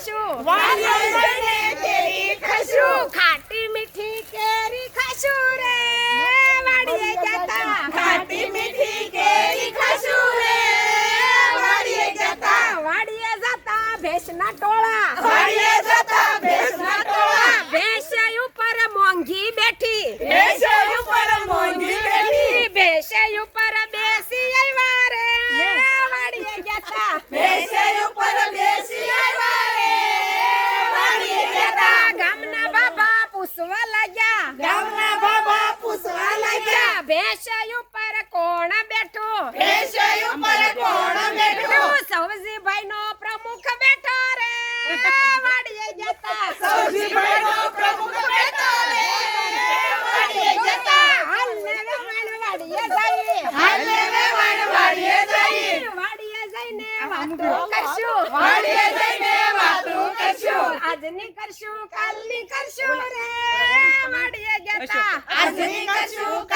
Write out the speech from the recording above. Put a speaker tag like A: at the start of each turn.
A: ખાશું
B: વાડીએ જઈને કેરી ખાશું
A: ખાટી મીઠી કેરી ખાશું રે વાડીએ જતા
B: ખાટી મીઠી કેરી ખાશું રે વાડીએ જતા
A: ભેંસના ટોળા
B: વાડીએ જતા ભેંસના ટોળા
A: ભેંસ ઉપર મોંઘી બેઠી
B: ભેંસ ઉપર મોંઘી બેઠી
A: ભેંસ ઉપર બેસી આવ્યા રે વાડીએ જતા
B: ભેંસ ઉપર બેસી આવ્યા રે વાડીએ જતા
A: ગામના બાબા પૂછવા લાગ્યા
B: ગામના બાબા પૂછવા લાગ્યા
A: ભેંસ ઉપર કોણ બેઠું
B: ભેંસ ઉપર કોણ બેઠું
A: સૌજીભાઈ નો પ્રમુખ બેઠો રે વાડીએ જતા
B: સૌજીભાઈનો પ્રમુખ બેઠો રે વાડીએ જતા
A: હાલ ને વેવાણ વાડીએ જઈએ
B: હાલે વેવાણ વાડીએ જઈએ
A: વાડીએ જઈને વાતો કરશું
B: વાડીએ જઈને વાતો કરશું
A: આજની કરશું કાલની કરશું રે વાડીએ જતા
B: આજની કરશું